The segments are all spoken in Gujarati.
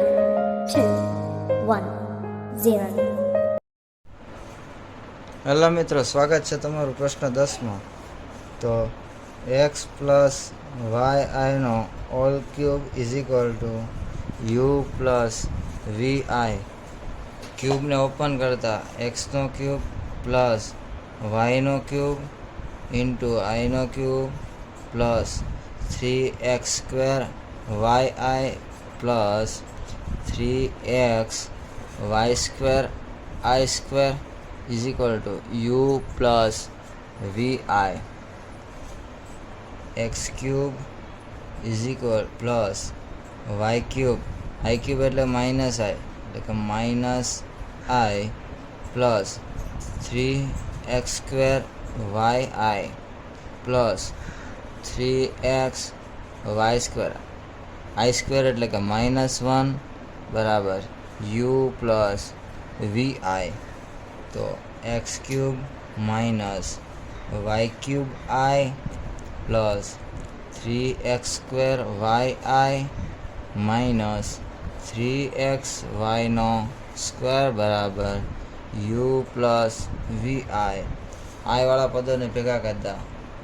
2, 1, 0. હેલો મિત્રો, સ્વાગત છે તમારું પ્રશ્ન 10માં. તો x પ્લસ yi નો whole cube is equal to u plus vi. ક્યુબને ઓપન કરતા એક્સનો ક્યુબ પ્લસ વાયનો ક્યુબ ઇન્ટુ આઈનો cube plus 3x² yi plus 3x y² i² is equal to u plus vi. x cube is equal plus y cube, i cube એટલે માઇનસ i એટલે કે minus i plus 3x² yi plus 3x y² i² એટલે કે -1 બરાબર u પ્લસ vi. તો x cube minus y cube i plus 3x² yi minus 3xy નો સ્ક્વેર બરાબર u પ્લસ vi. આઈવાળા પદોને ભેગા કરતા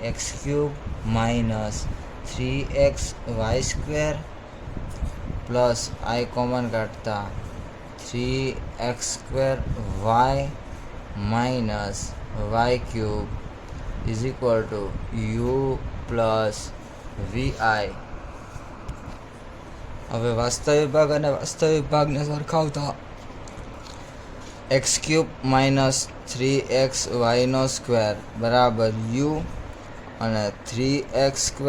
x cube minus 3xy² plus i common કાઢતા 3x² y minus y cube is equal to u plus vi. હવે વાસ્તવિક ભાગ અને વાસ્તવિક ભાગને સરખાવતા એક્સ ક્યુબ માઇનસ 3xy નો સ્ક્વેર બરાબર u અને 3x²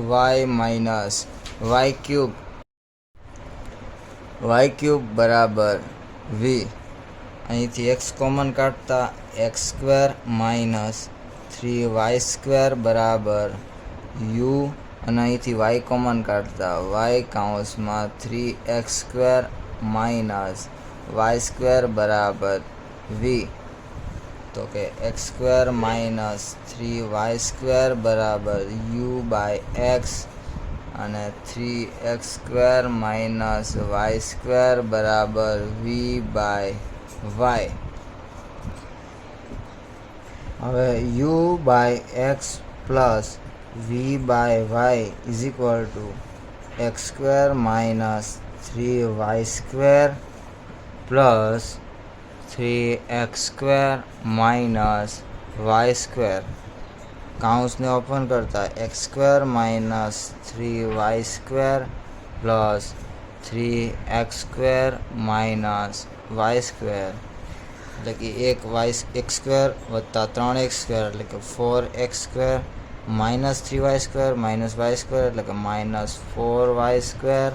y minus y cube બરાબર v. અહીંથી x કોમન કાઢતા x² માઇનસ 3y² બરાબર u અને અહીંથી y કોમન કાઢતા y કાઉન્સમાં 3x² માઇનસ y² બરાબર v. તો કે x² માઇનસ 3y² બરાબર u બાય x અને 3x² માઇનસ y² બરાબર v બાય y. હવે u by x plus v by y is equal to x² minus 3y² plus 3x² minus y². કાઉન્સને ઓપન કરતા x² minus 3y² plus 3x² minus y². એટલે કે x² વત્તા 3x² એટલે કે 4x² minus 3y² minus y² એટલે કે માઇનસ 4y².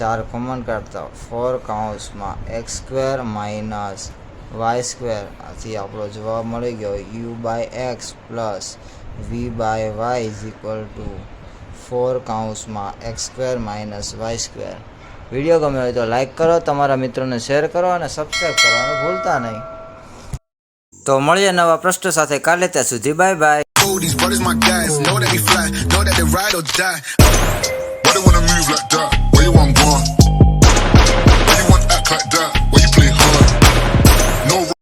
4 કોમન કાઢતા 4 કાઉન્સમાં x² માઇનસ y². આથી આપણો જવાબ મળી ગયો u by x plus v by y is equal to 4 કાઉન્સમાં x² માઇનસ y². વિડીયો ગમ્યો હોય તો લાઈક કરો, તમારા મિત્રોને શેર કરો અને સબસ્ક્રાઈબ કરવાનું ભૂલતા નહીં. તો મળીએ નવા પ્રશ્ન સાથે કાલે, ત્યાં સુધી bye bye. These brothers my guys, know that they fly, know that they ride or die. Why they wanna move like that? Where you want going?